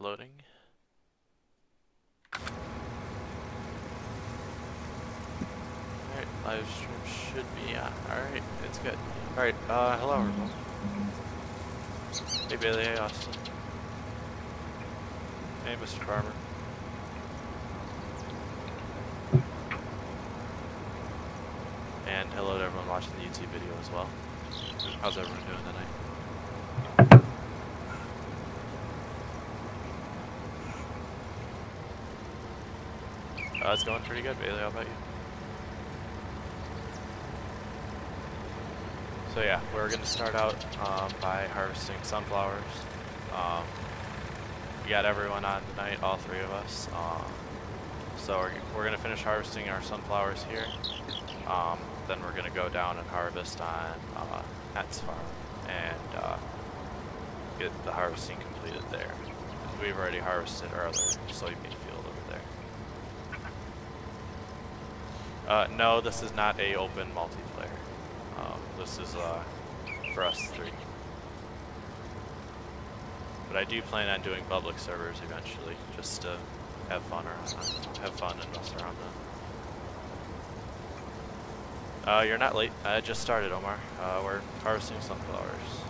loading. Alright, live stream should be on. Alright, it's good. Alright, hello everyone. Hey Bailey, hey Austin. Hey Mr. Farmer. And hello to everyone watching the YouTube video as well. How's everyone doing tonight? It's going pretty good, Bailey. How about you? So yeah, we're going to start out by harvesting sunflowers. We got everyone on tonight, all three of us. So we're going to finish harvesting our sunflowers here. Then we're going to go down and harvest on Net's farm and get the harvesting completed there. We've already harvested our other soybean field over there. No, this is not a open multiplayer. This is for us three. But I do plan on doing public servers eventually, just to have fun and mess around then. You're not late. I just started, Omar. We're harvesting sunflowers.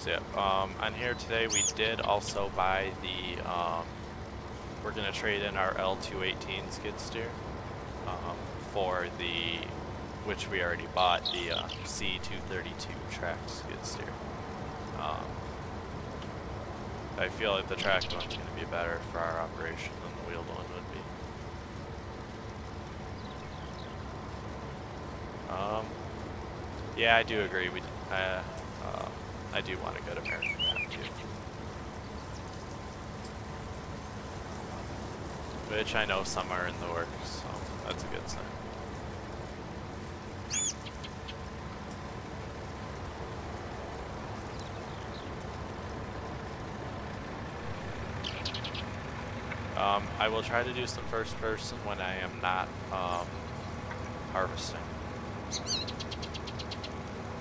So yeah, on here today we did also buy the, we're going to trade in our L218 skid steer for the, which we already bought, the C232 tracked skid steer. I feel like the tracked one's going to be better for our operation than the wheeled one would be. Yeah, I do agree. I do want a good American map too. Which I know some are in the works, so that's a good sign. I will try to do some first person when I am not harvesting.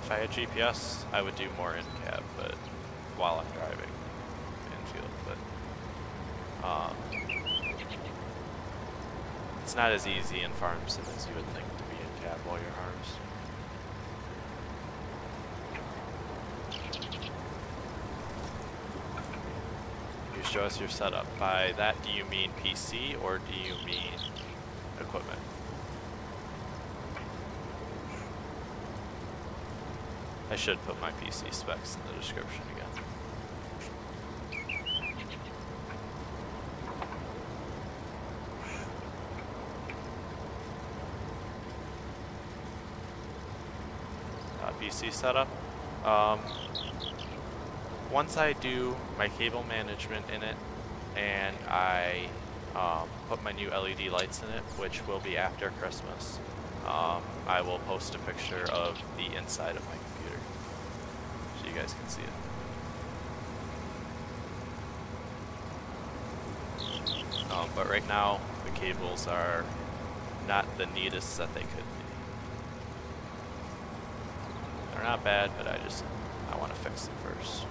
If I had GPS, I would do more in cab, but while I'm driving infield, but it's not as easy in farm sim as you would think to be in cab while you're harvesting. You show us your setup. By that, do you mean PC or do you mean equipment? I should put my PC specs in the description again. PC setup. Once I do my cable management in it and I put my new LED lights in it, which will be after Christmas, I will post a picture of the inside of my computer so you guys can see it. But right now the cables are not the neatest that they could be. They're not bad, but I want to fix them first.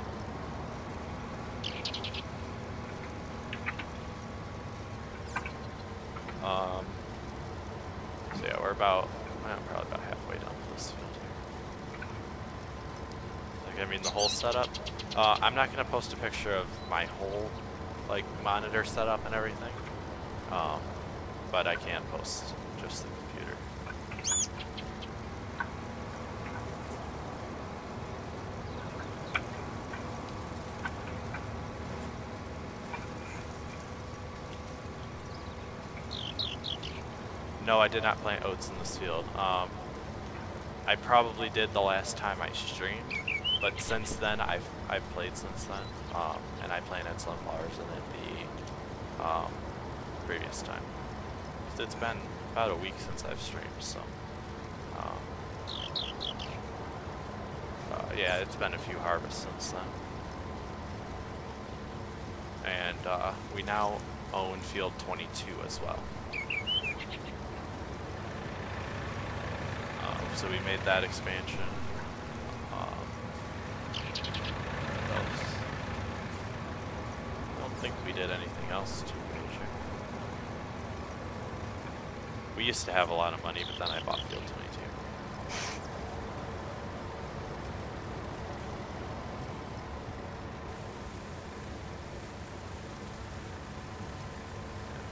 So yeah, we're probably about halfway done with this field here. Like, I mean, the whole setup. I'm not gonna post a picture of my whole, like, monitor setup and everything. But I can post just the computer. No, I did not plant oats in this field. I probably did the last time I streamed, but since then I've played since then, and I planted sunflowers in it the previous time. It's been about a week since I've streamed, so yeah, it's been a few harvests since then. And we now own field 22 as well. So we made that expansion. I don't think we did anything else too major. We used to have a lot of money, but then I bought field 22.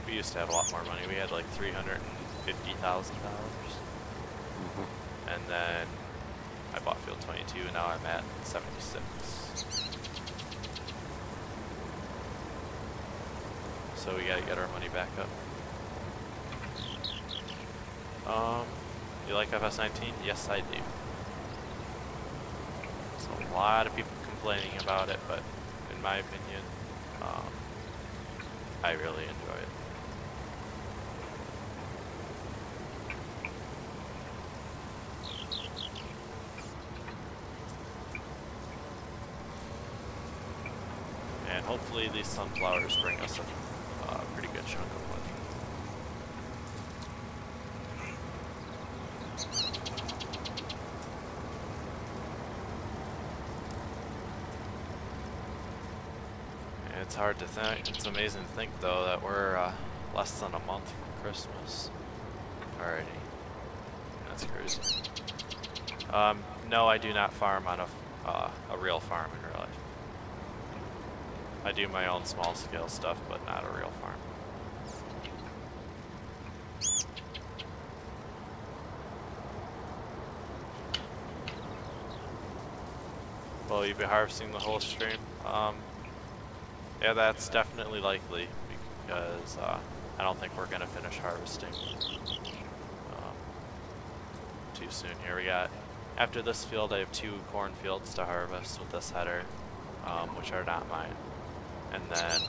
We used to have a lot more money. We had like $350,000. And then I bought field 22 and now I'm at 76. So we gotta get our money back up. You like FS19? Yes, I do. There's a lot of people complaining about it, but in my opinion, I really enjoy it. And hopefully these sunflowers bring us a pretty good chunk of money. And it's hard to think, it's amazing to think though that we're less than a month from Christmas already. That's crazy. No, I do not farm on a real farm in real life. I do my own small scale stuff, but not a real farm. Will you be harvesting the whole stream? Yeah, that's definitely likely, because I don't think we're gonna finish harvesting too soon. Here we got, after this field I have 2 cornfields to harvest with this header, which are not mine. And then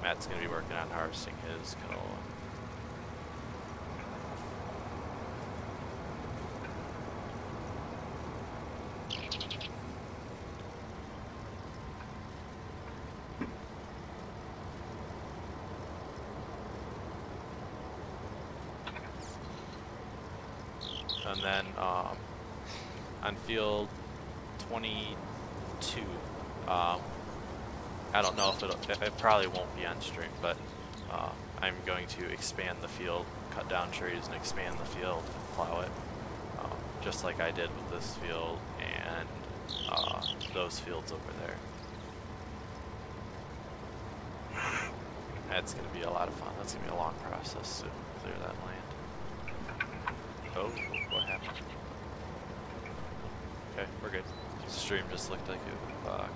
Matt's going to be working on harvesting his canola. And then on field 22, I don't know if it probably won't be on stream, but I'm going to expand the field, cut down trees and expand the field and plow it, just like I did with this field and those fields over there. That's going to be a lot of fun. That's going to be a long process to clear that land. Oh, what happened? Okay, we're good. The stream just looked like it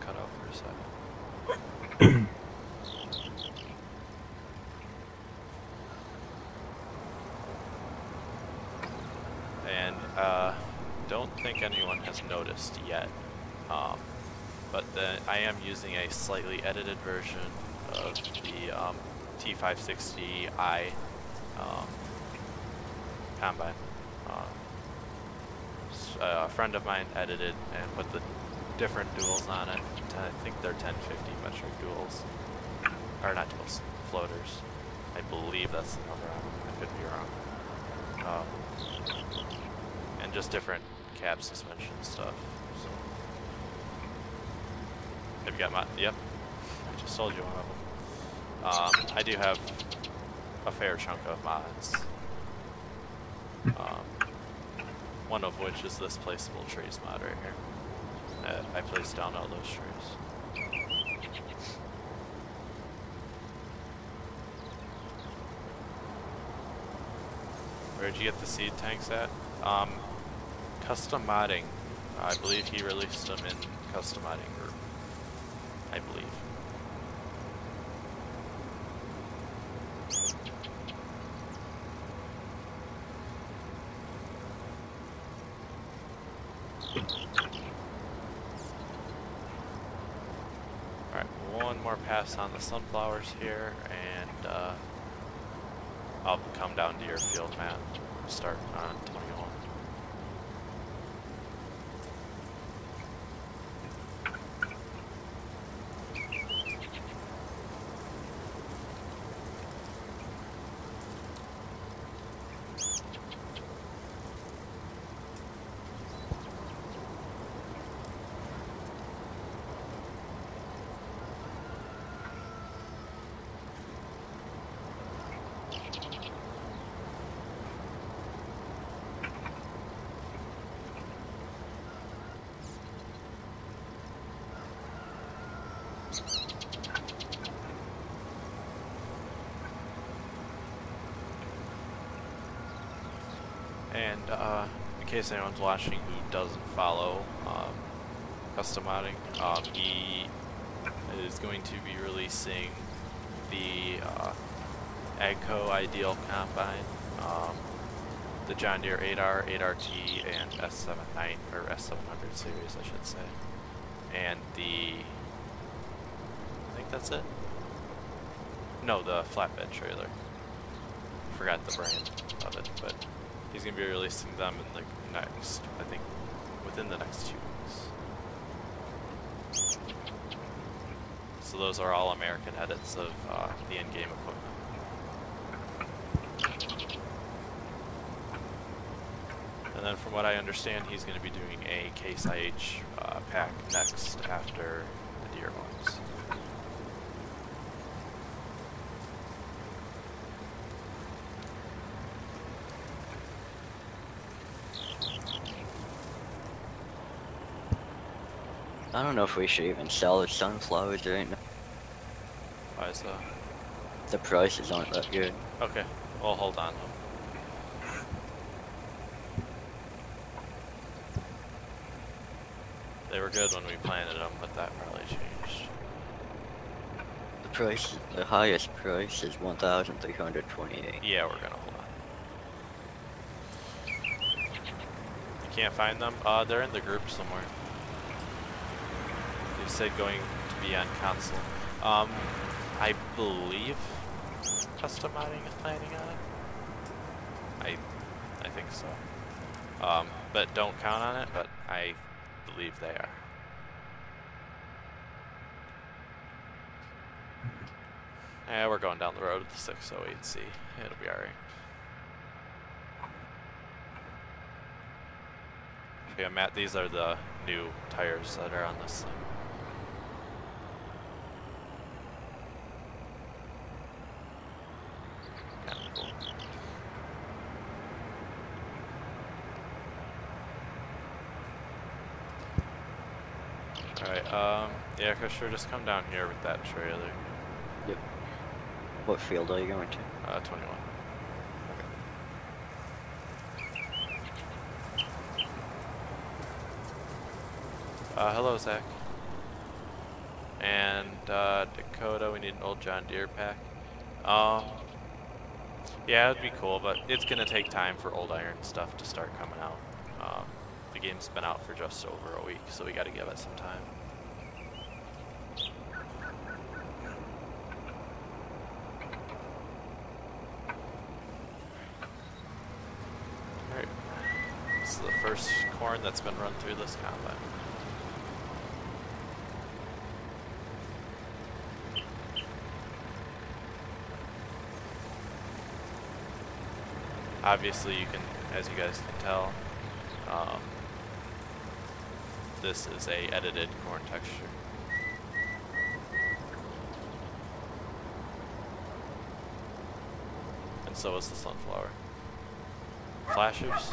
cut out for a second. And don't think anyone has noticed yet, but I am using a slightly edited version of the T560i combine. A friend of mine edited and put the different duals on it. I think they're 1050 metric duals. Or not duals, floaters. I believe that's the number on them. I could be wrong. And just different cab suspension stuff. So. Have you got my... Yep. I just told you one of them. I do have a fair chunk of mods. One of which is this placeable trees mod right here. I placed down all those trees. Where'd you get the seed tanks at? Custom modding. I believe he released them in custom modding group. I believe. Alright, one more pass on the sunflowers here, and I'll come down to your field, Matt. Start on 21. And in case anyone's watching who doesn't follow custom modding, he is going to be releasing the AGCO Ideal Combine, the John Deere 8R, 8RT, and S79 or S700 series, I should say, and I think that's it. No, the flatbed trailer. Forgot the brand of it, but he's gonna be releasing them in the next, I think, within the next 2 weeks. So those are all American edits of the in-game equipment. And then from what I understand, he's going to be doing a Case IH pack next after the Deere ones. I don't know if we should even sell the sunflowers right now. Why is that? The prices aren't that good. Okay, we'll hold on. They were good when we planted them, but that probably changed. The price, the highest price is 1,328. Yeah, we're gonna hold on. You can't find them? They're in the group somewhere. They said going to be on console. I believe custom modding is planning on it. I think so. But don't count on it, but I believe they are. Yeah, we're going down the road with the 608C. It'll be alright. Yeah, Matt, these are the new tires that are on this thing. Kinda cool. Alright, yeah, sure, just come down here with that trailer. Yep. What field are you going to? 21. Hello, Zach. And, Dakota, we need an old John Deere pack. Yeah, it'd be cool, but it's gonna take time for old iron stuff to start coming out. The game's been out for just over a week, so we gotta give it some time. Alright. This is the first corn that's been run through this combine. Obviously, you can, as you guys can tell, this is a edited corn texture. And so is the sunflower. Flashers?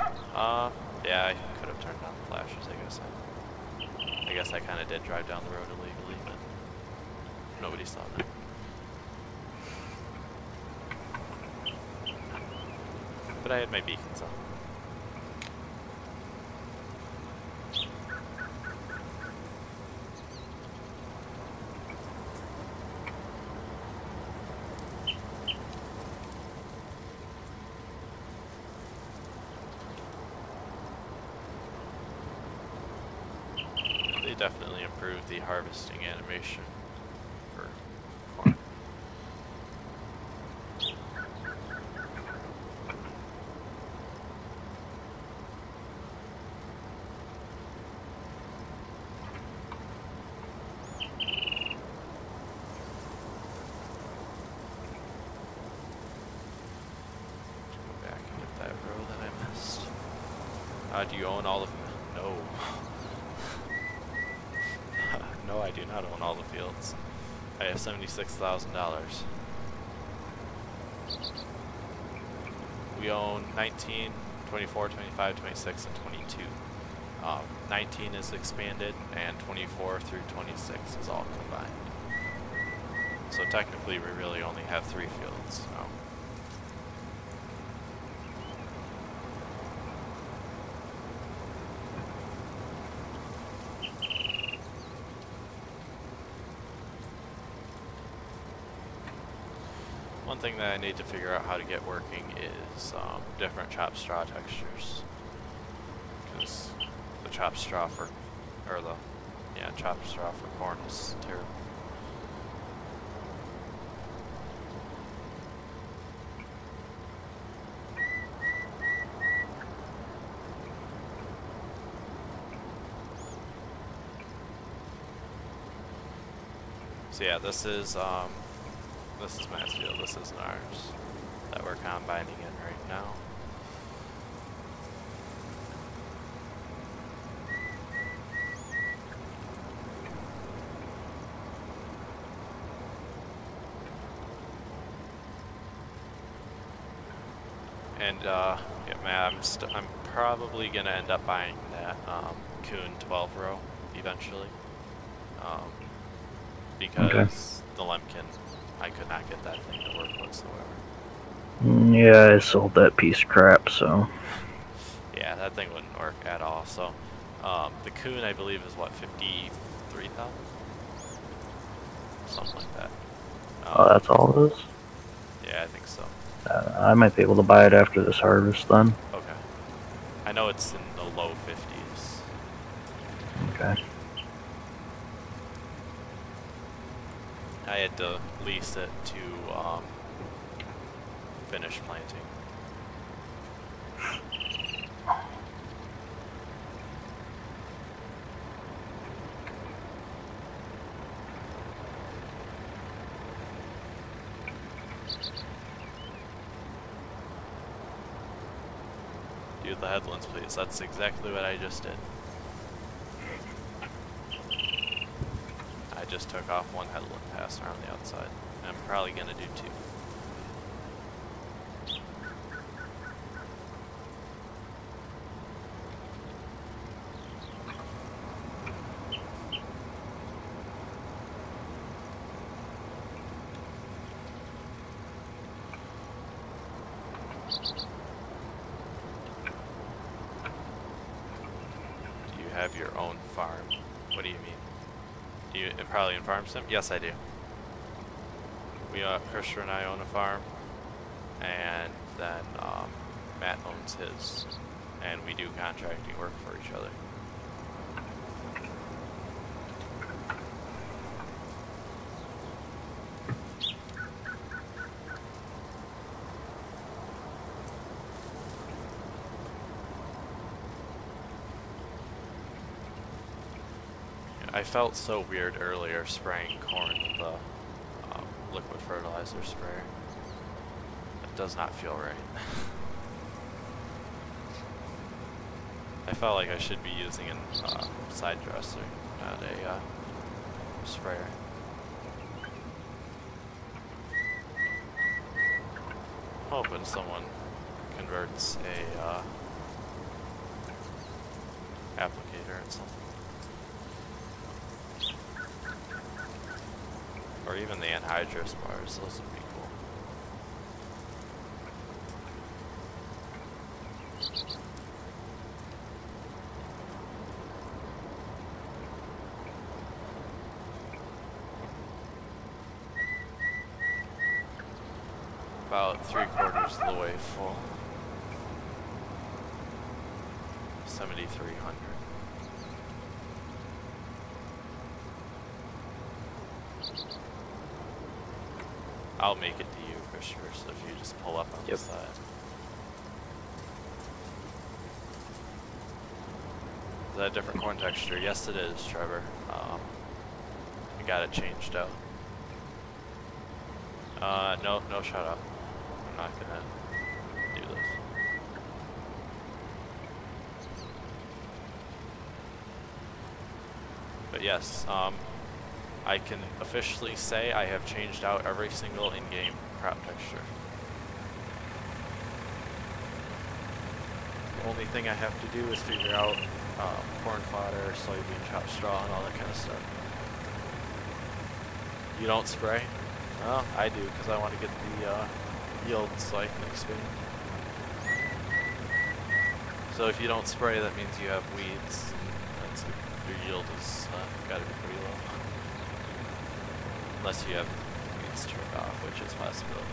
Yeah, I could have turned on the flashers, I guess I kind of did drive down the road illegally, but nobody saw that. But I had my beacons on. They definitely improved the harvesting animation for corn. Do you own all of them? No. No, I do not own all the fields. I have $76,000. We own 19, 24, 25, 26, and 22. 19 is expanded, and 24 through 26 is all combined. So technically, we really only have 3 fields now. thing that I need to figure out how to get working is different chopped straw textures. Because the chopped straw for, chopped straw for corn is terrible. So yeah, this is Mansfield, this isn't ours, that we're combining in right now. And yeah, man, I'm probably gonna end up buying that Kuhn 12 row eventually. Because the Lemkin, I could not get that thing to work whatsoever. Yeah, I sold that piece of crap, so. Yeah, that thing wouldn't work at all. So, the Kuhn, I believe, is what, 53,000? Something like that. Oh, that's all it is? Yeah, I think so. I might be able to buy it after this harvest then. Okay. I know it's in the low 50s. Okay. I had to lease it to finish planting. Do the headlands, please. That's exactly what I just did. I just took off one headland pass around the outside. I'm probably gonna do two. Do you have your own farm? What do you mean? Do you probably in farm sim? Yes, I do. We Christopher and I own a farm, and then Matt owns his, and we do contracting work for each other. I felt so weird earlier spraying corn with the liquid fertilizer sprayer. It does not feel right. I felt like I should be using a side dresser, not a sprayer. Hoping someone converts a applicator and something. Or even the anhydrous bars, those would be cool. About 3/4 of the way full. 7,300. I'll make it to you, Christopher, so if you just pull up on the side. Is that a different corn texture? Yes, it is, Trevor. I got it changed out. No, shut up. I'm not gonna do this. But yes, I can officially say I have changed out every single in-game crop texture. The only thing I have to do is figure out corn fodder, soybean chopped straw, and all that kind of stuff. You don't spray? Well, I do, because I want to get the yield so I can expand. So if you don't spray, that means you have weeds, and that's, your yield is got to be pretty low. Unless you have weeds turned off, which is a possibility.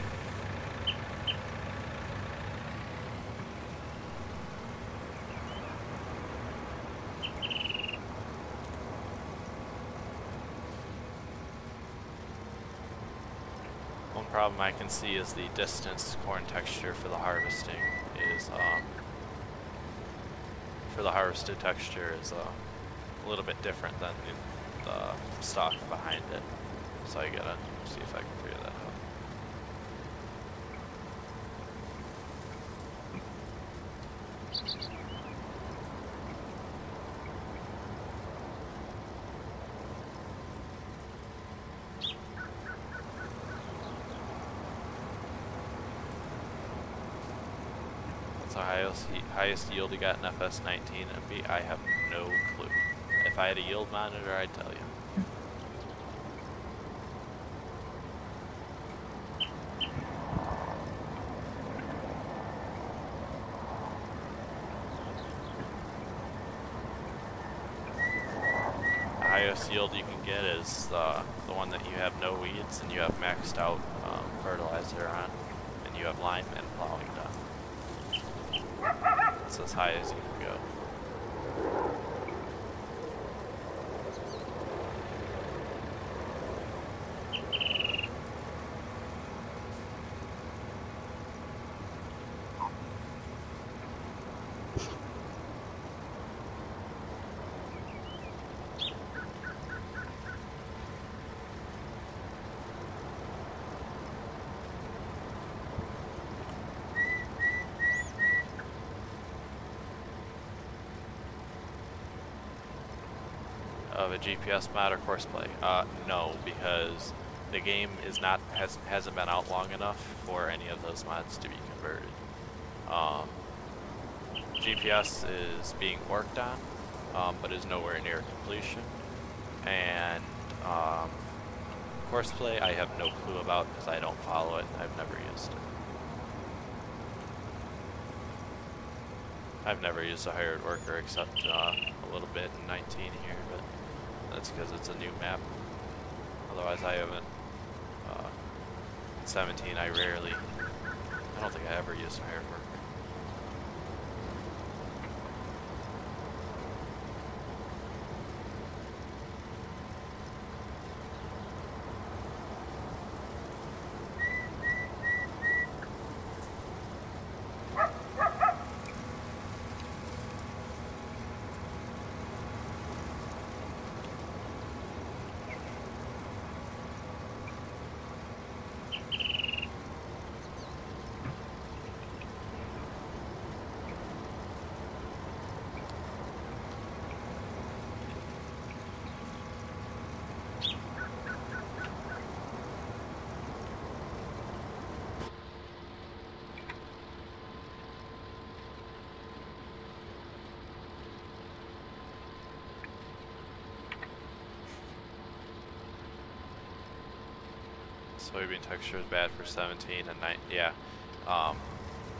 problem I can see is the distance corn texture for the harvesting is, for the harvested texture is a little bit different than the stock behind it. So I gotta see if I can figure that out. Highest yield you got in FS19 MB? I have no clue. If I had a yield monitor, I'd tell you. The highest yield you can get is the one that you have no weeds and you have maxed out fertilizer on, and you have lime and plowing done. It's as high as you can go. Of a GPS mod or courseplay? No, because the game is hasn't been out long enough for any of those mods to be converted. GPS is being worked on, but is nowhere near completion. And courseplay, I have no clue about because I don't follow it. I've never used it. I've never used a hired worker except a little bit in 19 here, but that's because it's a new map. Otherwise, I haven't. 17, I don't think I ever used a hired worker. Soybean texture is bad for 17 and 9. Yeah,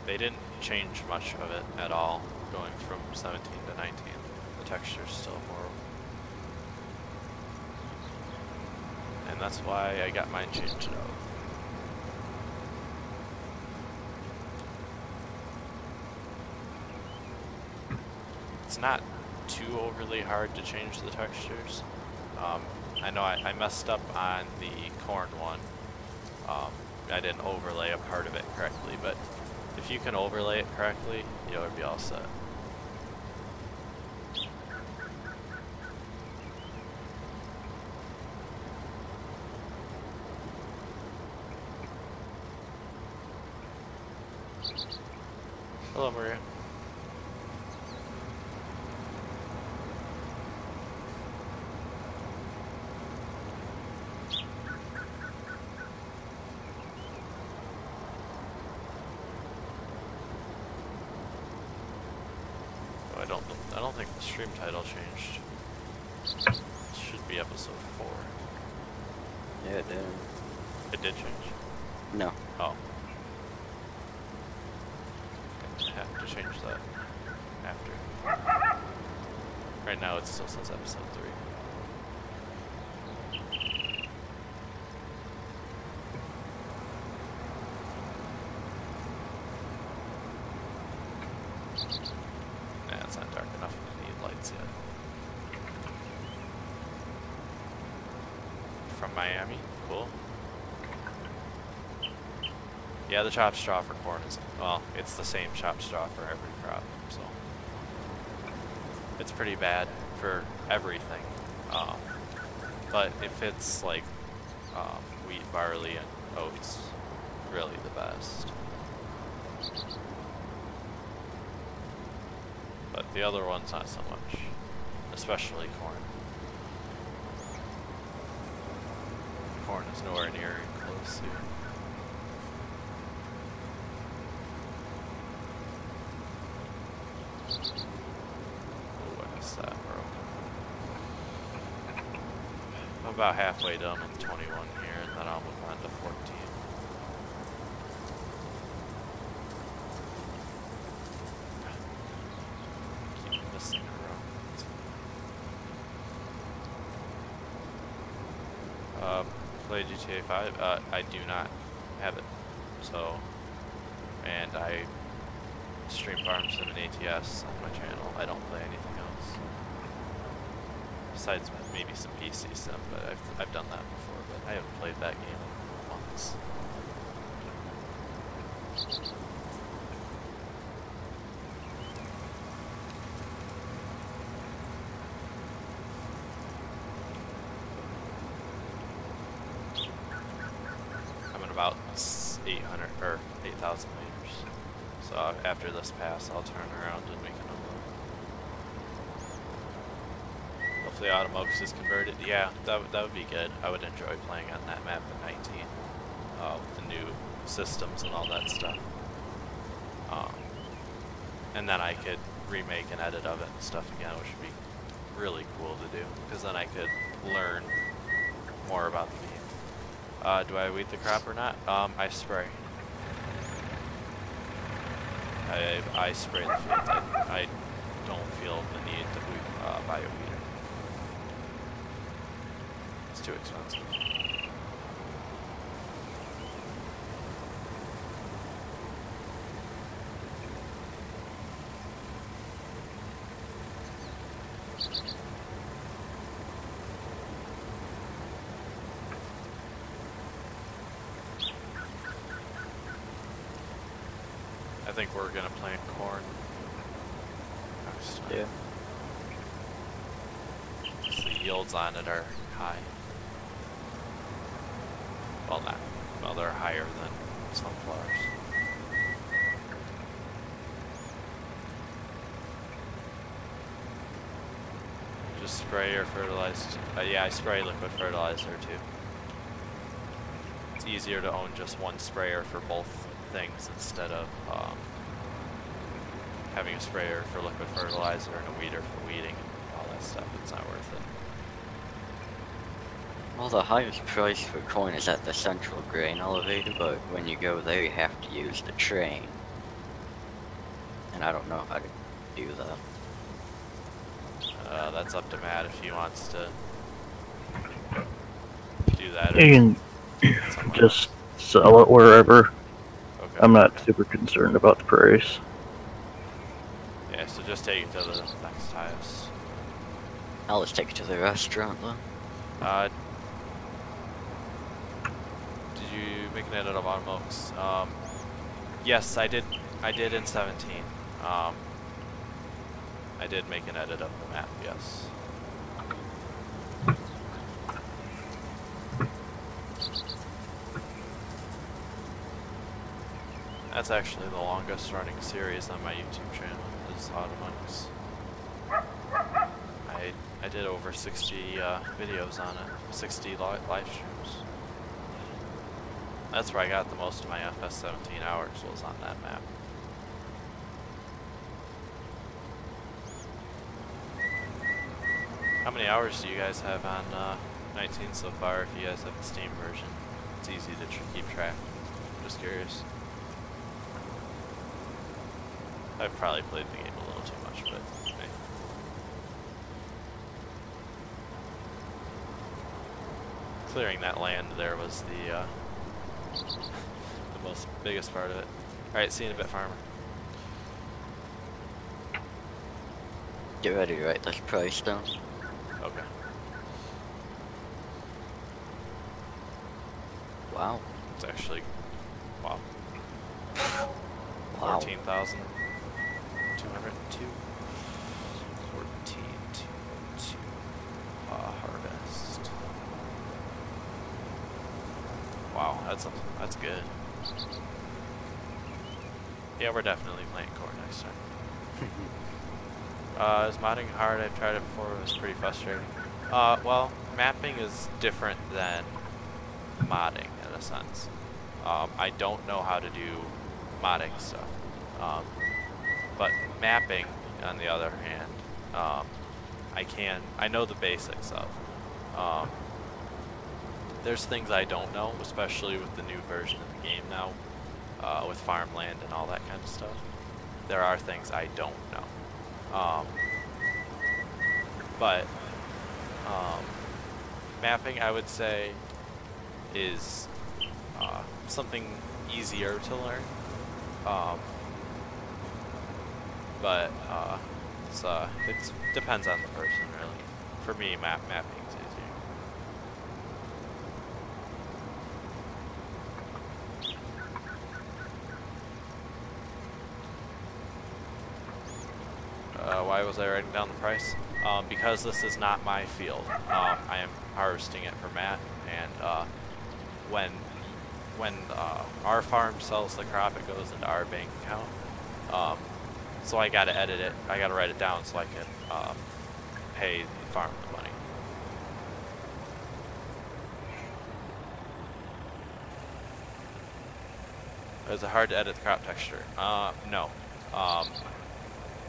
they didn't change much of it at all going from 17 to 19. The texture is still horrible. And that's why I got mine changed out. It's not too overly hard to change the textures. I know I messed up on the corn one. I didn't overlay a part of it correctly, but if you can overlay it correctly, you'll be all set. Hello, Maria. I don't think the stream title changed. It should be episode 4. Yeah, it did. It did change? No. Oh. I have to change that after. Right now it still says episode 3. Nah, it's not dark enough to need lights yet. From Miami, cool. Yeah, the chop straw for corn is, well, it's the same chop straw for every crop, so it's pretty bad for everything. But if it's like wheat, barley, and oats, really the best. But the other ones not so much, especially corn. Corn is nowhere near close here. Oh, I missed that, bro. I'm about halfway done with 21 here, and then I'll move on to 14. Keep missing a row. Play GTA 5? I do not have it. So, and I stream Farm Sim and ATS on my channel. I don't play anything else. Besides maybe some PC Sim, but I've done that before, but I haven't played that game in months. I'm at about 800 or 8,000 meters. So after this pass, I'll turn around and we can unload. Hopefully Automox is converted. Yeah, that would be good. I would enjoy playing on that map in 19. With the new systems and all that stuff. And then I could remake an edit of it and stuff again, which would be really cool to do. Because then I could learn more about the game. Do I weed the crop or not? I spray. I spray the fields. I don't feel the need to buy a weeder. It's too expensive. I think we're gonna plant corn. Yeah. The yields on it are high. Well, they're higher than sunflowers. Just spray or fertilized. Yeah, I spray liquid fertilizer too. It's easier to own just one sprayer for both things instead of having a sprayer for liquid fertilizer and a weeder for weeding and all that stuff. It's not worth it. Well, the highest price for corn is at the central grain elevator, but when you go there you have to use the train. And I don't know how to do that. That's up to Matt if he wants to do that. You can just sell it wherever. Okay. I'm not super concerned about the price. Yeah, so just take it to the next highest. I'll just take it to the restaurant then. Did you make an edit of Automox? Yes, I did. I did in 17. I did make an edit of the map. Yes. That's actually the longest running series on my YouTube channel, is Automox. I did over 60 videos on it, 60 live streams. That's where I got the most of my FS19 hours, was on that map. How many hours do you guys have on 19 so far, if you guys have the Steam version? It's easy to keep track. Just curious. I've probably played the game a little too much, but hey. Clearing that land there was the biggest part of it. Alright, see you in a bit, farmer. Get ready to write this price down. Okay. Wow. It's actually, wow. Wow. 14,202. 14,202. Harvest. Wow, that's good. Yeah, we're definitely playing core next time. Is modding hard? I've tried it before, it was pretty frustrating. Well, mapping is different than modding in a sense. I don't know how to do modding stuff. But mapping, on the other hand, I know the basics of. There's things I don't know, especially with the new version of the game now, with farmland and all that kind of stuff. There are things I don't know. Mapping, I would say, is something easier to learn. It depends on the person, really. For me, mapping is easier. Why was I writing down the price? Because this is not my field. I am harvesting it for Matt, and when our farm sells the crop, it goes into our bank account. So I gotta edit it. I gotta write it down so I can pay the farm the money. Is it hard to edit the crop texture? No.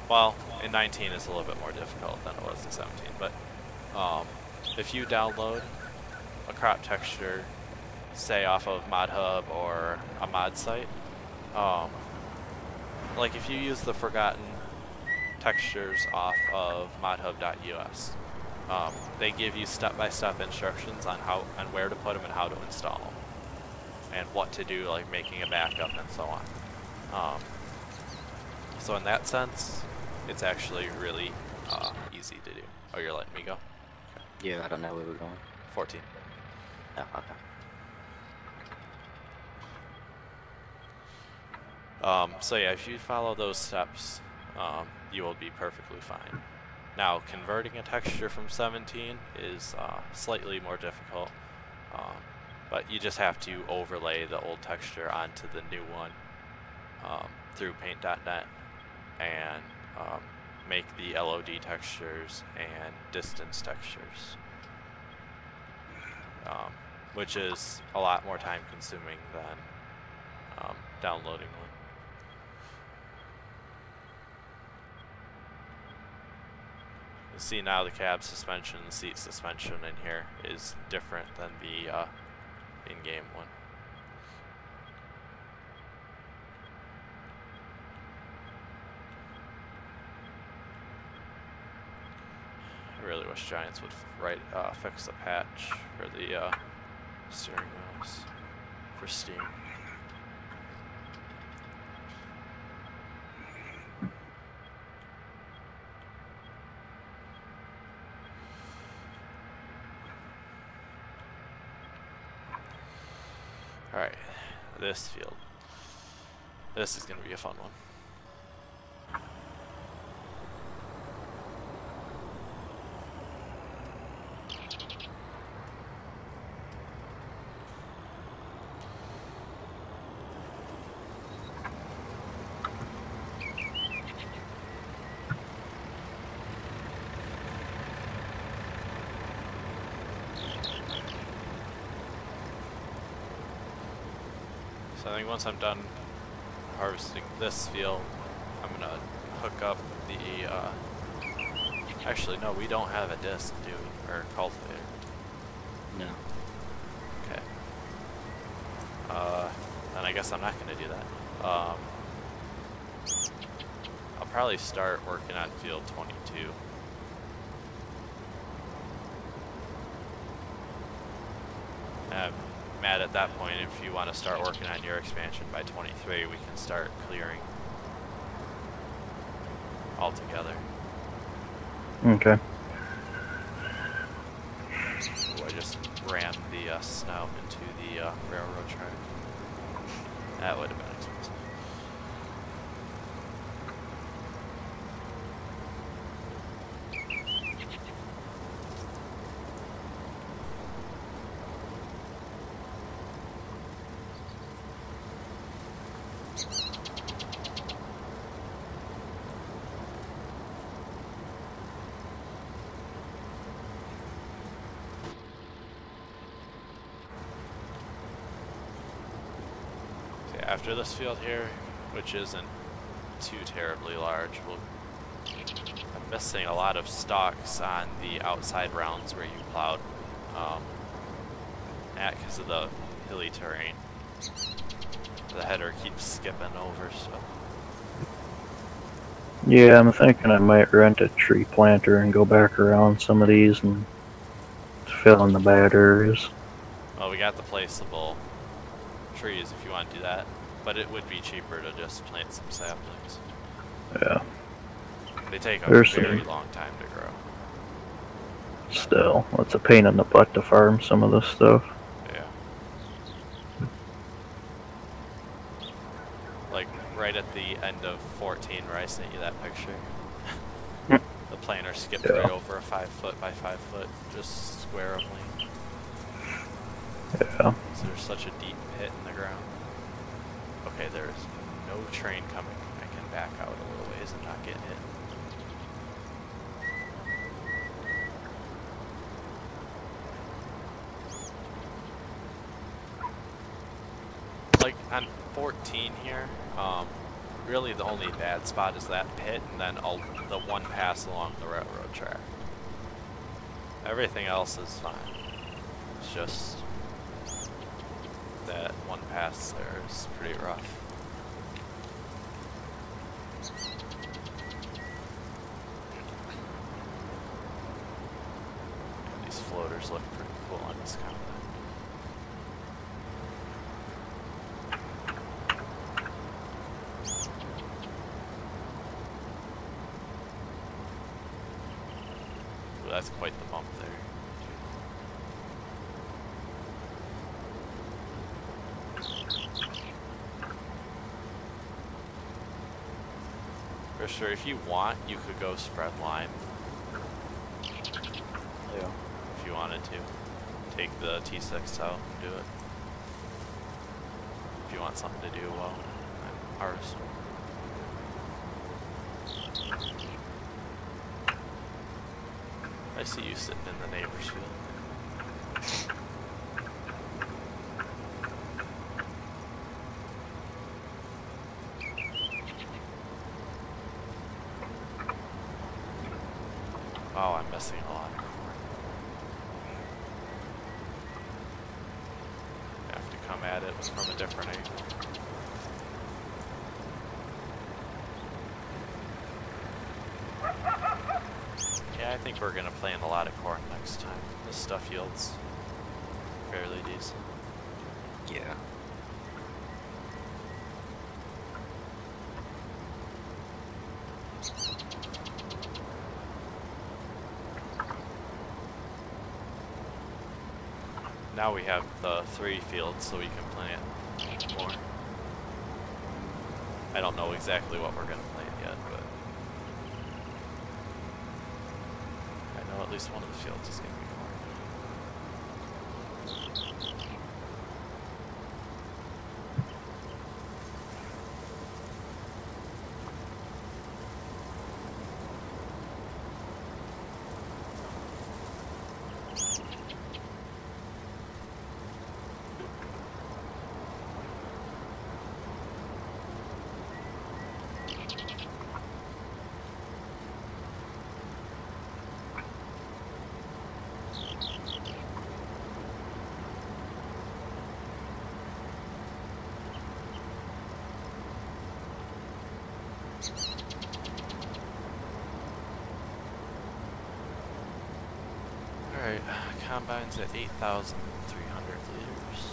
Well, in 19 it's a little bit more difficult than it was in 17, but if you download a crop texture, say off of ModHub or a mod site, like if you use the forgotten textures off of modhub.us, they give you step-by-step instructions on where to put them and how to install them, and what to do, like making a backup and so on. So in that sense, it's actually really easy to do. Oh, you're letting me go? Yeah, I don't know where we're going. 14. Oh, okay. So yeah, if you follow those steps, you will be perfectly fine. Now, converting a texture from 17 is slightly more difficult, but you just have to overlay the old texture onto the new one through paint.net and make the LOD textures and distance textures, which is a lot more time consuming than downloading one. You see now the cab suspension, the seat suspension in here is different than the in-game one. I really wish Giants would fix the patch for the steering wheels for Steam. Alright, this field. This is going to be a fun one. So I think once I'm done harvesting this field, I'm gonna hook up the, actually no, we don't have a disc, do we? Or cultivator. No. Okay. Then I guess I'm not gonna do that. I'll probably start working on field 22. Matt, at that point, if you want to start working on your expansion by 23, we can start clearing altogether. Okay. Ooh, I just ran the snow into the railroad track. That would have been expensive. after this field here, which isn't too terribly large, I'm missing a lot of stalks on the outside rounds where you plowed at because of the hilly terrain. The header keeps skipping over stuff. Yeah, I'm thinking I might rent a tree planter and go back around some of these and fill in the bad areas. Well, we got the placeable trees if you want to do that, but it would be cheaper to just plant some saplings. Yeah. They take a There's very some- long time to grow. Still, it's a pain in the butt to farm some of this stuff. Yeah. Like right at the end of 14 where I sent you that picture. The planter skipped Yeah. right over a 5 foot by 5 foot, just square of lane. Yeah. So there's such a deep pit in the ground. Okay, there's no train coming. I can back out a little ways and not get hit. Like on 14 here, really the only bad spot is that pit and then the one pass along the railroad track. Everything else is fine. It's just that one pass there is pretty rough. And these floaters look pretty cool on this combine. Ooh, that's quite the bump there. For sure, if you want, you could go spread line. Yeah. If you wanted to. Take the T6 out and do it. If you want something to do while I'm harvesting. I see you sitting in the neighbor's field. Oh, I'm missing a lot of corn. I have to come at it from a different angle. Yeah, I think we're gonna plant a lot of corn next time. This stuff yields fairly decent. Yeah. Now we have the 3 fields, so we can plant more. I don't know exactly what we're gonna plant yet, but I know at least one of the fields is gonna be corn. Alright, combine's at 8,300 liters.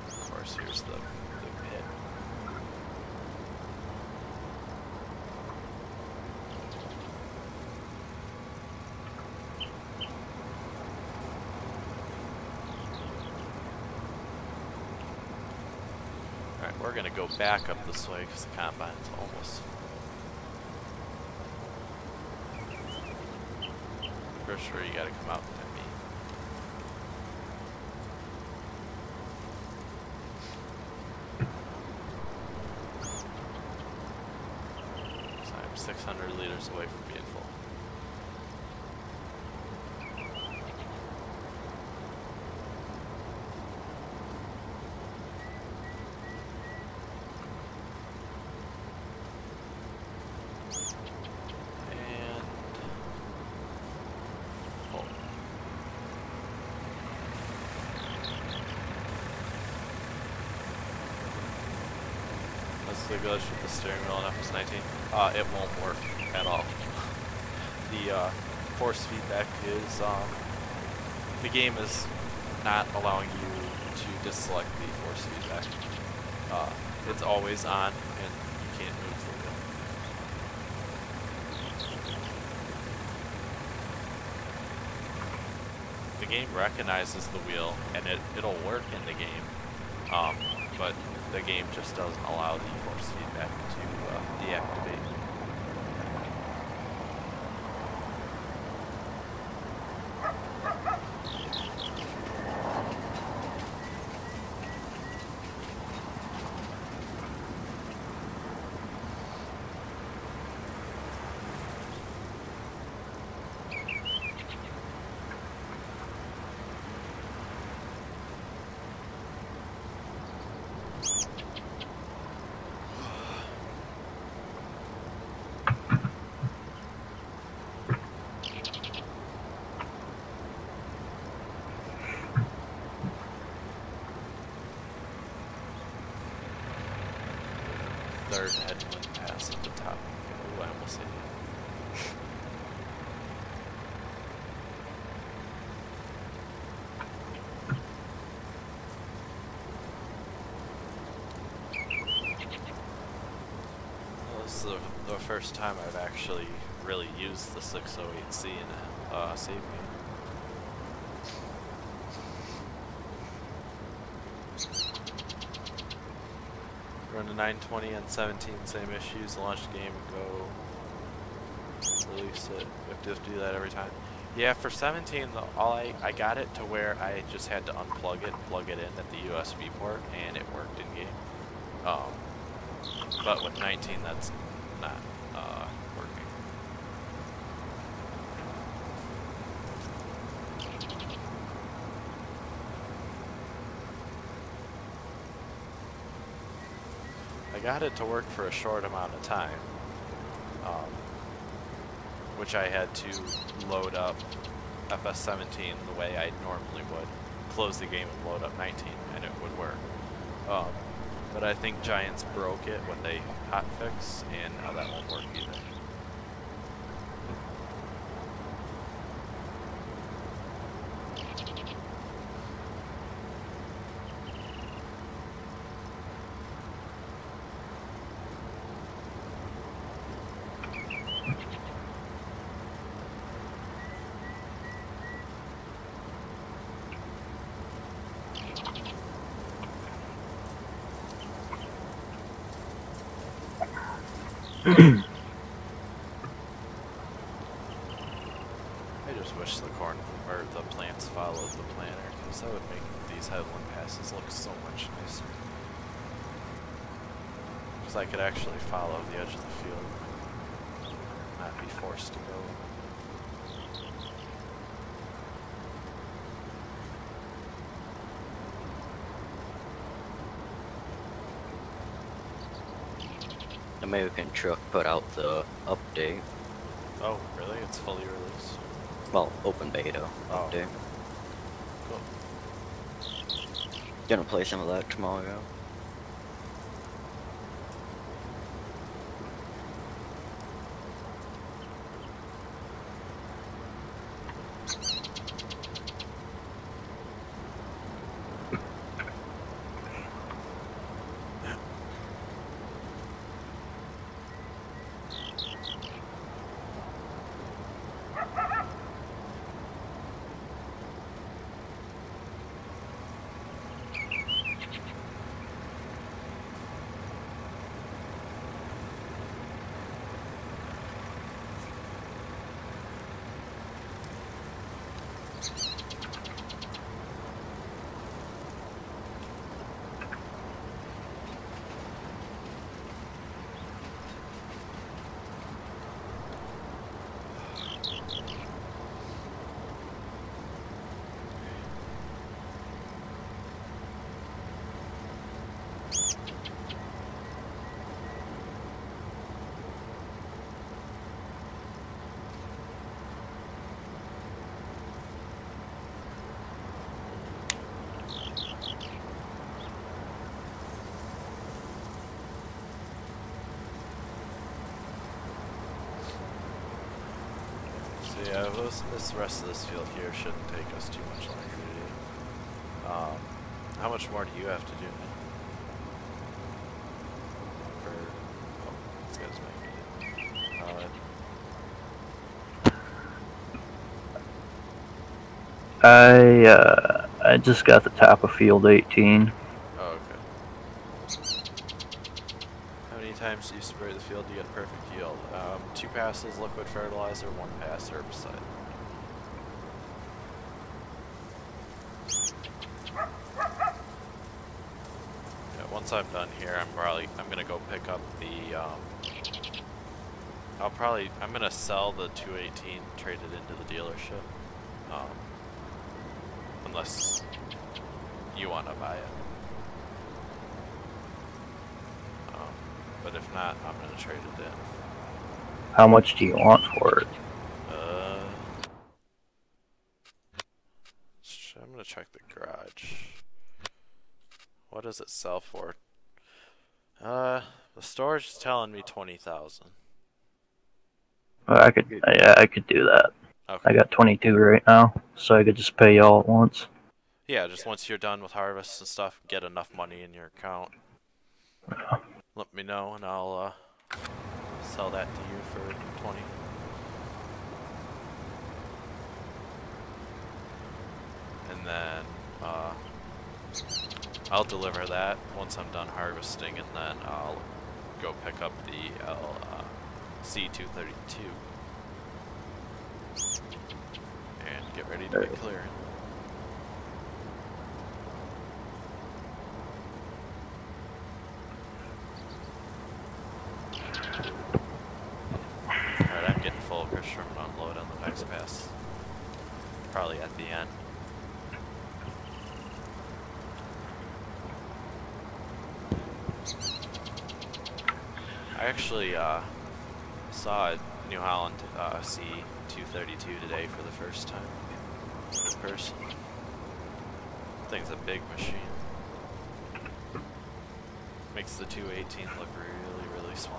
Of course, here's the pit. Alright, we're gonna go back up this way because the combine's almost. For sure, you gotta come out to me. 600 liters away from being full. And full. That's the glitch with the steering wheel on FS19. It won't work at all. The force feedback is, the game is not allowing you to deselect the force feedback. It's always on and you can't move the wheel. The game recognizes the wheel and it'll work in the game, but the game just doesn't allow the force feedback to deactivate. Third headwind pass at the top. Ooh, I almost hit you. Well, this is the first time I've actually really used the 608C in a save game. Run a 920 on 17, same issues, launch the game and go release it. You have to do that every time. Yeah, for 17, though, I got it to where I just had to unplug it, plug it in at the USB port, and it worked in game. But with 19, that's not working. I got it to work for a short amount of time, which I had to load up FS17 the way I normally would, close the game and load up 19, and it would work. But I think Giants broke it when they hotfix, and now that won't work either. I just wish the corn or the plants followed the planter, because that would make these headwind passes look so much nicer. Because I could actually follow the edge of the field, not be forced to go. The American truck put out the update. Oh, really? It's fully released? Well, open beta update. Cool. Gonna play some of that tomorrow. So yeah, this rest of this field here shouldn't take us too much longer to do. How much more do you have to do now? Oh, this guy's making it. I just got the top of field 18. Oh, okay. How many times do you spray the field to get a perfect yield? 2 passes liquid fertilizer, 1 pass herbicide. Yeah, once I'm done here, I'm gonna go pick up the I'm gonna sell the 218, trade it into the dealership. Unless you want to buy it. But if not, I'm gonna trade it in. How much do you want for it? I'm gonna check the garage. What does it sell for? The storage is telling me 20,000. I could do that. Okay. I got 22 right now, so I could just pay y'all at once. Yeah, just once you're done with harvest and stuff, get enough money in your account. Let me know and I'll sell that to you for 20. And then I'll deliver that once I'm done harvesting, and then I'll go pick up the C232 and get ready to get clearing. Alright, I'm getting full. Christian, I'm gonna unload on the next pass. Probably at the end. I actually saw a New Holland C232 today for the first time in person. Thing's a big machine. Makes the 218 look really, really small.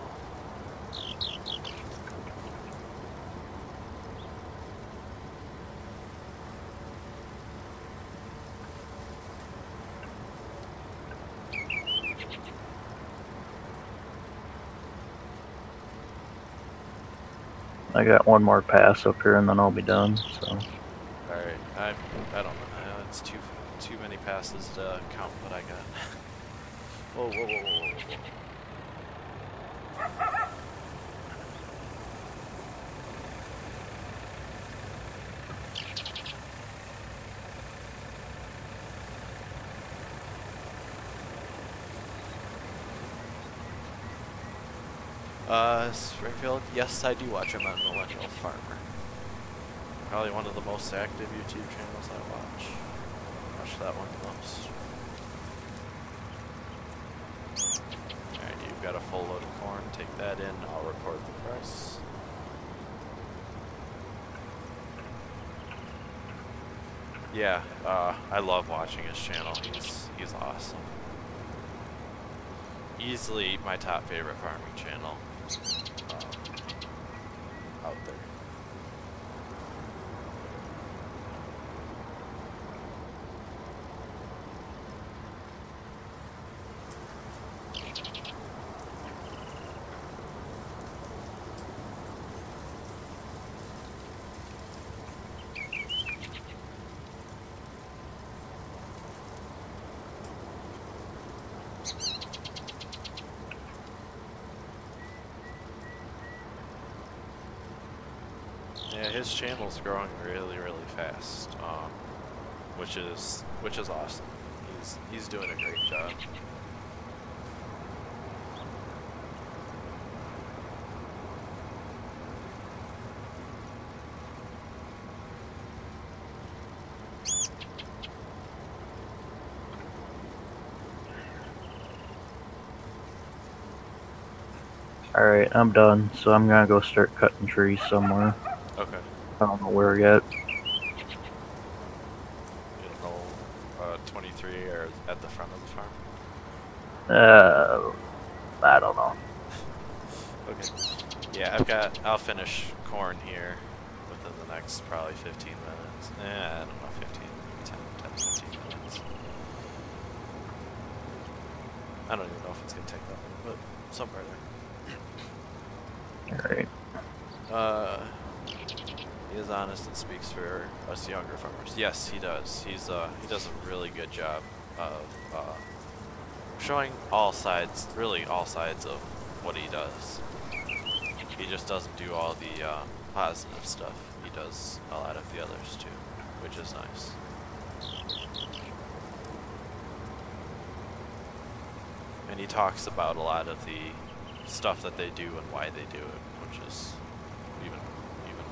I got one more pass up here and then I'll be done, so. Alright, I don't know, it's too many passes to count what I got. Whoa, whoa, whoa, whoa, whoa, whoa. Springfield, yes, I do watch him on Millennial Farmer. Probably one of the most active YouTube channels I watch. Watch that one the most. Alright, you've got a full load of corn. Take that in, I'll report the price. Yeah, I love watching his channel. He's awesome. Easily my top favorite farming channel out there. Yeah, his channel's growing really, really fast, which is awesome. He's doing a great job. Alright, I'm done, so I'm gonna go start cutting trees somewhere. Okay. I don't know where yet. You don't know 23 or at the front of the farm? I don't know. Okay. Yeah, I'll finish corn here with within the next probably 15 minutes. I don't know, 15, maybe 10, 15 minutes. I don't even know if it's going to take that long, but somewhere there. Alright. He is honest and speaks for us younger farmers. Yes, he does. He does a really good job of showing all sides, really all sides of what he does. He just doesn't do all the positive stuff. He does a lot of the others too, which is nice. And he talks about a lot of the stuff that they do and why they do it, which is even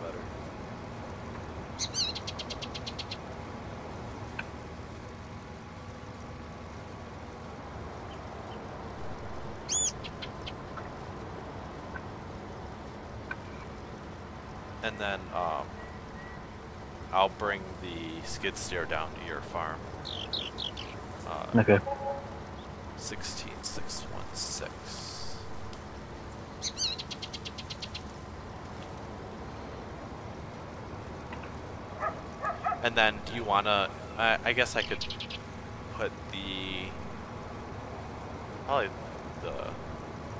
better. And then I'll bring the skid steer down to your farm. Okay. 16616. And then do you wanna, I guess I could put probably the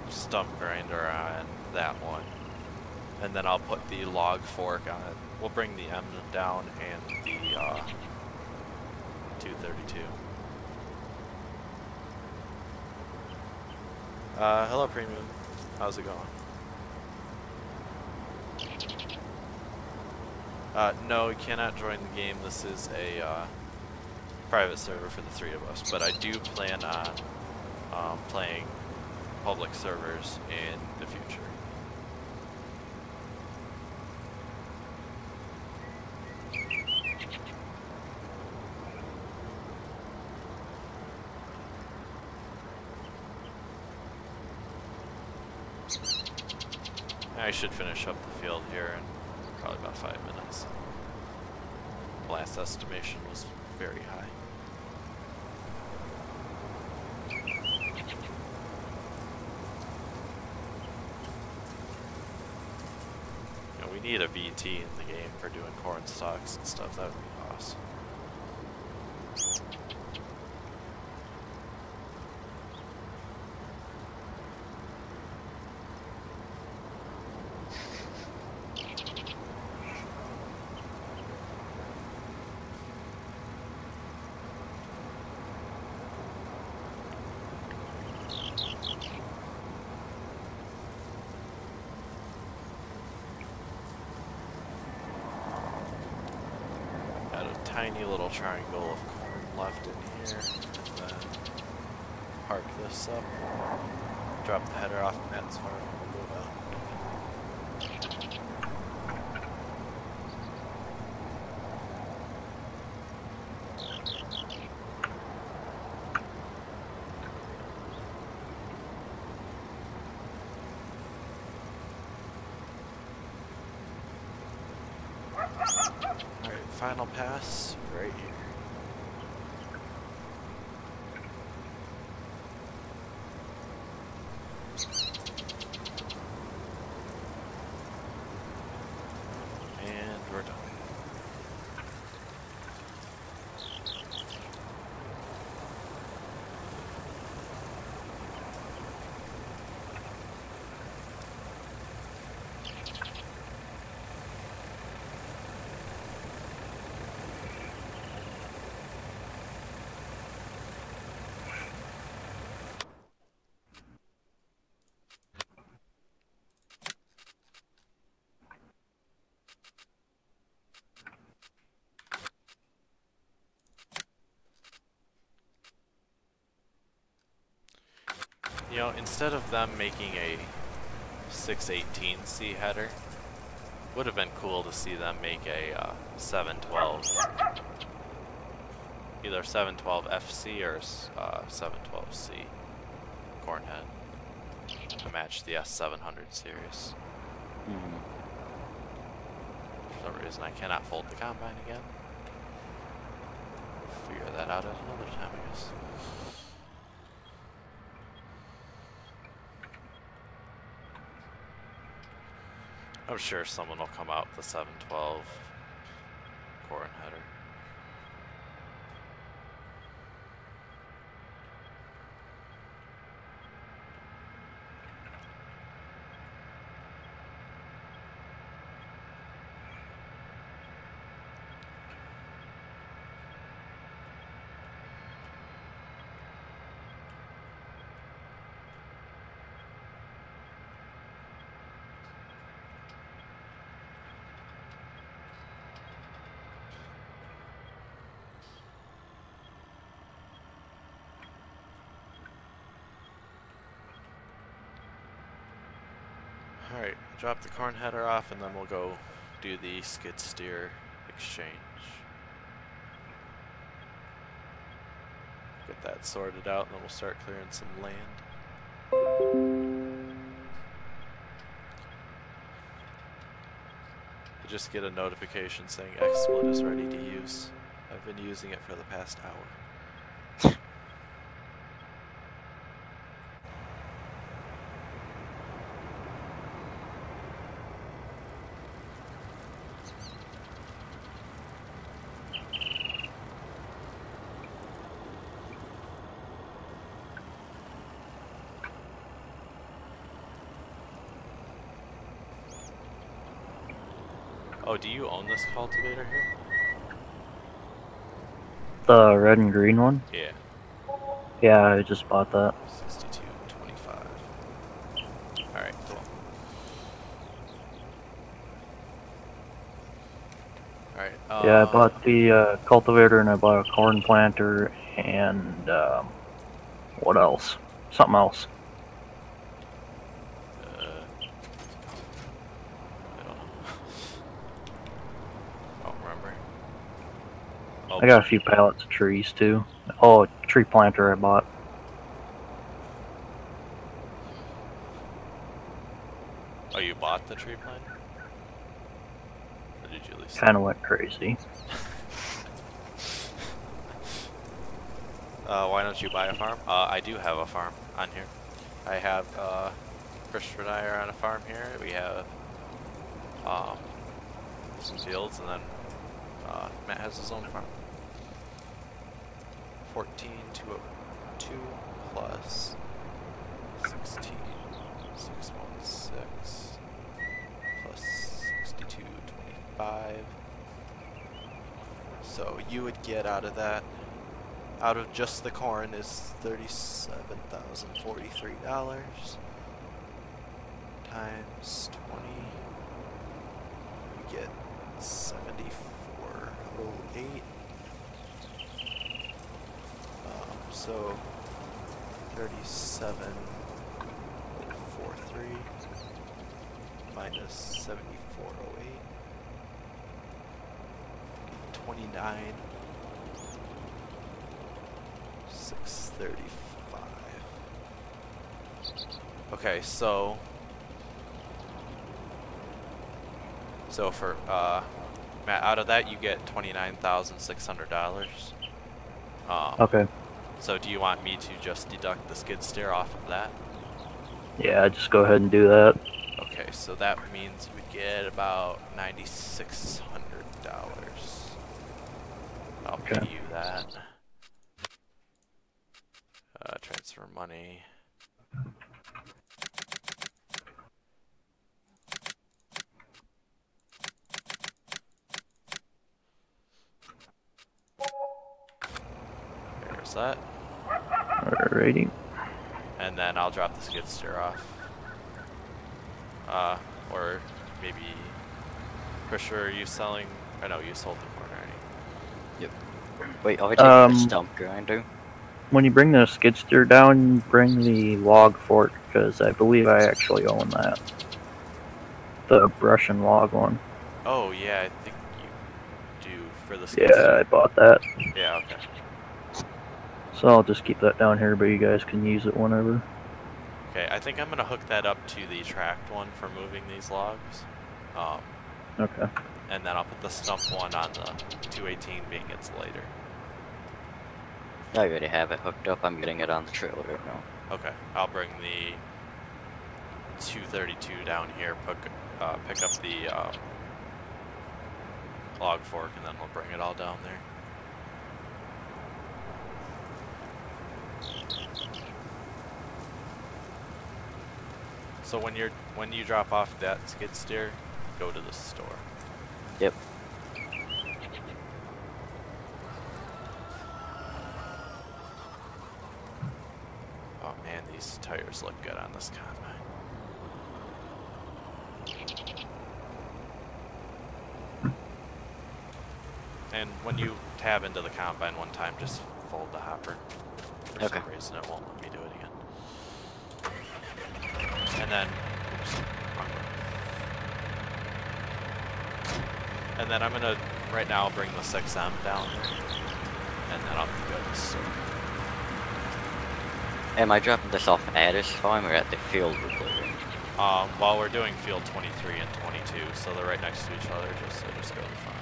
stump grinder on that one. And then I'll put the log fork on it. We'll bring the M down and the 232. Hello Premium. How's it going? No, you cannot join the game. This is a private server for the three of us, but I do plan on playing public servers in the future. I should finish up the field here in probably about 5 minutes. Last estimation was very high. You know, we need a VT in the game for doing corn stalks and stuff. That would be awesome. Tiny little triangle of corn left in here, and then park this up, drop the header off Matt's farm, and we'll move out. Alright, final pass right here. And we're done. You know, instead of them making a 618C header, would have been cool to see them make a 712, either 712FC or 712C corn head to match the S700 series. For some reason, I cannot fold the combine again. Figure that out at another time, I guess. I'm sure someone will come out with the 712 core and header. Alright, drop the corn header off and then we'll go do the skid steer exchange. Get that sorted out and then we'll start clearing some land. You just get a notification saying XSplit is ready to use. I've been using it for the past hour. Oh, do you own this cultivator here? The red and green one? Yeah. Yeah, I just bought that. 62.25. Alright, cool. Alright, Yeah, I bought the cultivator and I bought a corn planter and what else? Something else. I don't know. I don't remember. Oh, I got a few pallets of trees too. Oh, a tree planter I bought. oh, you bought the tree planter? Or did you lease it? Kind of went crazy. Why don't you buy a farm? I do have a farm on here. I have, Christopher and I are on a farm here. We have, some fields, and then, Matt has his own farm. 14,202 plus 16,616 plus 62.25. So you would get out of that, out of just the corn, is $37,043 times 20. You get 7408. So 37,043 minus 7408. 29. 635. Okay, so for Matt, out of that you get $29,600. Okay. So do you want me to just deduct the skid steer off of that? Yeah, just go ahead and do that. Okay, so that means you would get about $9,600. I'll pay Okay. you that. Transfer money. There's that. Alrighty. And then I'll drop the skid steer off. Or maybe, for sure, are you selling? I know you sold the corn already. Yep. Wait, I'll take the stump grinder. When you bring the skid steer down, bring the log fork, because I believe I actually own that. The brush and log one. Oh yeah, I think you do for the skid Yeah, steer. I bought that. Yeah, okay. So I'll just keep that down here, but you guys can use it whenever. Okay, I think I'm gonna hook that up to the tracked one for moving these logs. Okay. And then I'll put the stump one on the 218, being it's later. I already have it hooked up. I'm getting it on the trailer right now. Okay, I'll bring the 232 down here, pick up the log fork, and then we'll bring it all down there. So when you drop off that skid steer, go to the store. Yep. Oh man, these tires look good on this combine. And when you tab into the combine one time, just fold the hopper. For some reason it won't let me do it again. And then, oops, wrong one. And then I'm gonna, right now, bring the 6M down, and then I'll go to the store. Am I dropping this off at this farm or at the field we're clearing? Well, we're doing field 23 and 22, so they're right next to each other, so just go to the farm.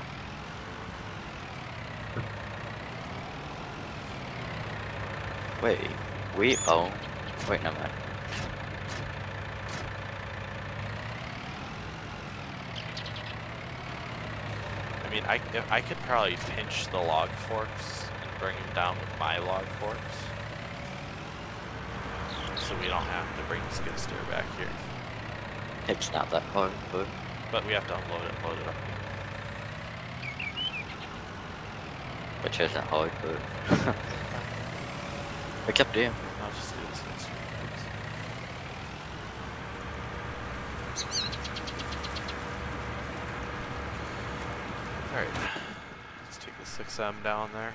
Wait, wait, never mind. I mean, I could probably pinch the log forks and bring them down with my log forks, so we don't have to bring the skid steer back here. It's not that hard, but we have to unload it and load it up again. Which isn't hard, but it's up to you. I'll just do the skid steer, please. Alright, let's take the 6M down there.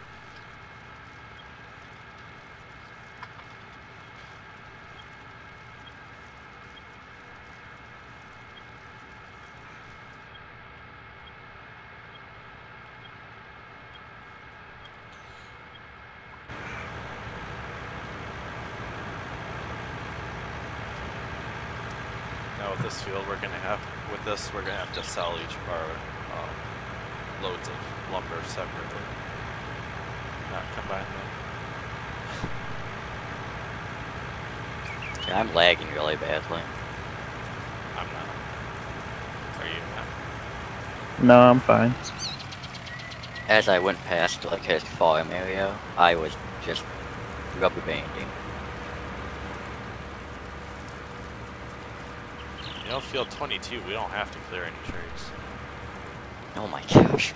Now with this field, we're gonna have to sell each of our loads of lumber separately, not combine them. Yeah, I'm lagging really badly. I'm not. Are you not? No, I'm fine. As I went past like his farm area, I was just rubber banding. You know, field 22, we don't have to clear any trees. Oh my gosh.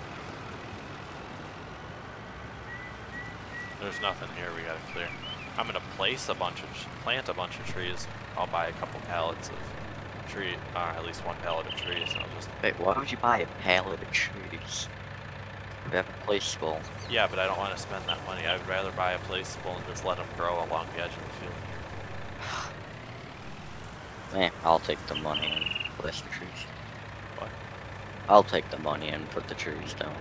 There's nothing here we gotta clear. I'm gonna plant a bunch of trees. I'll buy a couple pallets of at least one pallet of trees, and I'll just... Wait, why would you buy a pallet of trees? You have a place full. Yeah, but I don't want to spend that money. I'd rather buy a place full and just let them grow along the edge of the field. I'll take the money and place the trees. What? I'll take the money and put the trees down.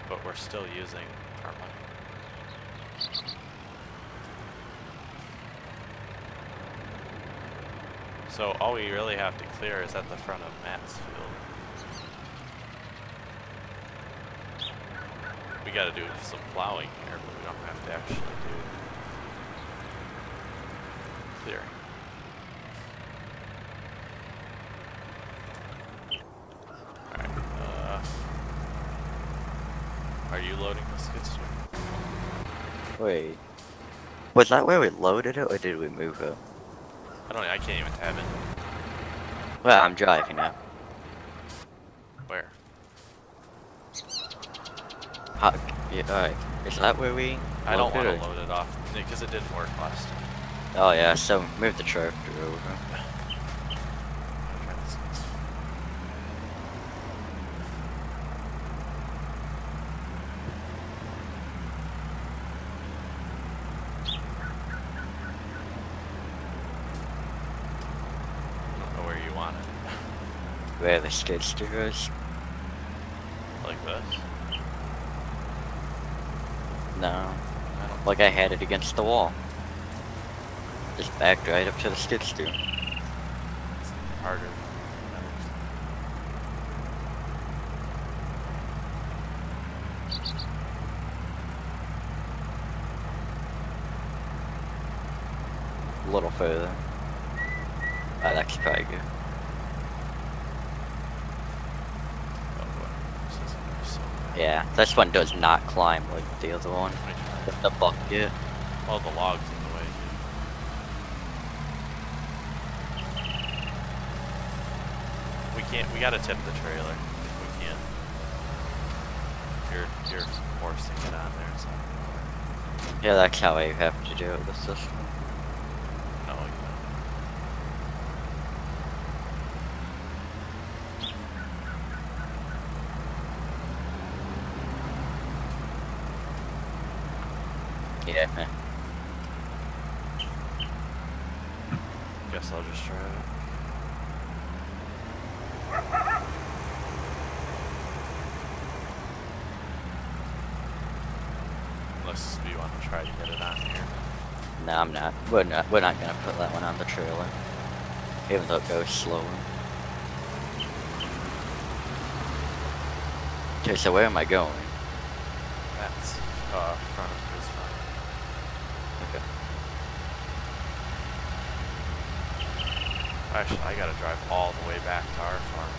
But we're still using our money. So all we really have to clear is at the front of Matt's field. We gotta do some plowing here, but we don't have to actually do clearing. Alright, are you loading the skid steer? Wait. Was that where we loaded it, or did we move it? I don't know, I can't even tab it. Well, I'm driving now. Where? Yeah, alright. Is that where we I don't want to loaded it? load it off, because it didn't work last time. Oh yeah, so move the tractor over. Where the skid steer is? Like this? No. Like I had it against the wall. Just backed right up to the skid steer. It's harder. A little further. Oh, that's probably good. Oh, boy. This is gonna be so bad. Yeah, this one does not climb like the other one. Let me try. With the bucket. Oh, the log's in the way, dude. We gotta tip the trailer if we can. You're forcing it on there, so. Yeah, that's how I have to do it with this one. No, you don't. Yeah. Guess I'll just try it. Unless you want to try to get it on here. No, I'm not. We're not gonna put that one on the trailer. Even though it goes slower. Okay, so where am I going? That's front of this one. Okay. Actually, I gotta drive all the way back to our farm.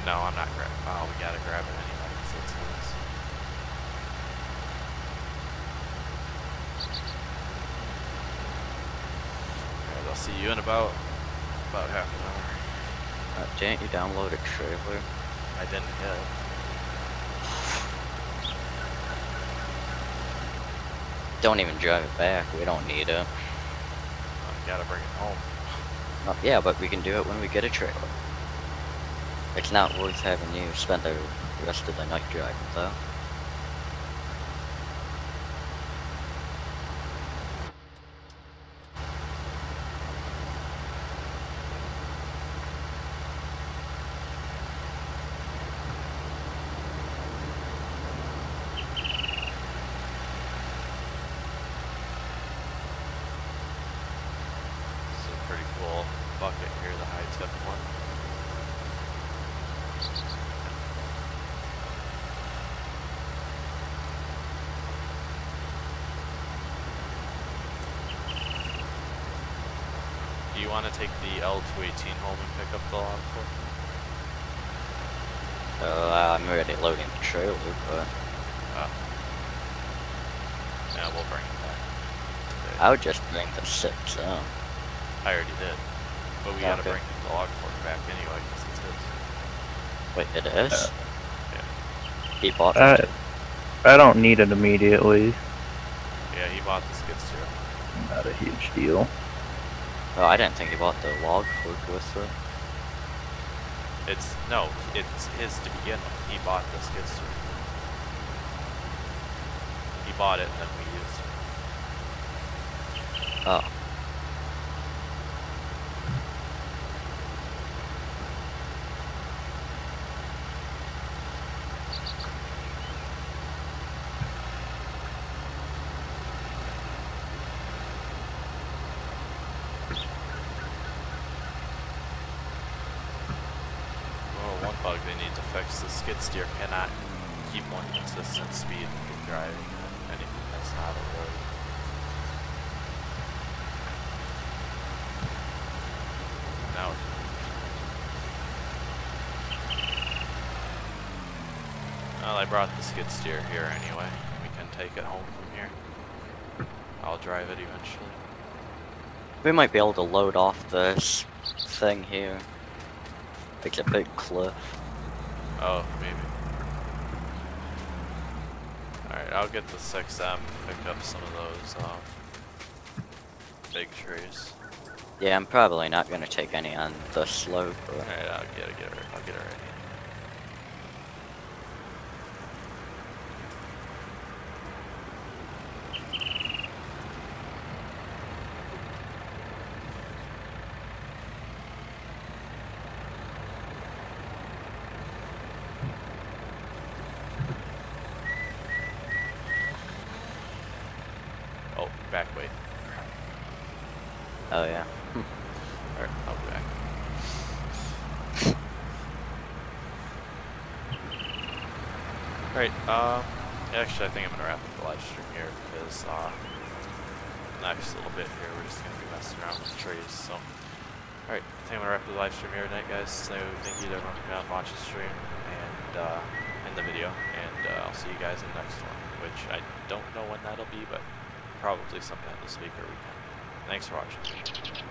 No, I'm not grabbing. Oh, we gotta grab it anyway, so it's his. Alright, I'll see you in about half an hour. Didn't you download a trailer? I didn't yet. Don't even drive it back. We don't need it. I gotta bring it home. Yeah, but we can do it when we get a trailer. It's not worth having you spend the rest of the night driving, though. It's a pretty cool bucket here, the high tip one. Do you want to take the L218 home and pick up the log for me? I'm already loading the trailer, but Yeah, we'll bring it back today. I would just bring the 6 up. I already did. But we gotta Okay. bring the log fork back anyway, because it's his. Wait, it is? Yeah. He bought it. I don't need it immediately. Yeah, he bought the skid steer. Not a huge deal. Oh, I didn't think he bought the log fork with it. No, it's his to begin with. He bought the skid steer. He bought it and then we used it. Oh. Well, one bug they need to fix, the skid steer cannot keep one consistent speed when driving anything that's not a road. Now well, I brought the skid steer here anyway. We can take it home from here. I'll drive it eventually. We might be able to load off this thing here. It's a big cliff. Oh, maybe. Alright, I'll get the 6M, pick up some of those big trees. Yeah, I'm probably not gonna take any on the slope. But Alright, I'll get it ready. Oh, back way. oh yeah. Alright, I'll be back. Alright, actually I think I'm gonna wrap up the live stream here because, next little bit here we're just gonna be messing around with trees, so. Alright, I think I'm gonna wrap the live stream here tonight, guys. So thank you to everyone for coming out and watching the stream and the video. And I'll see you guys in the next one, which I don't know when that'll be, but probably sometime this week or weekend. Thanks for watching.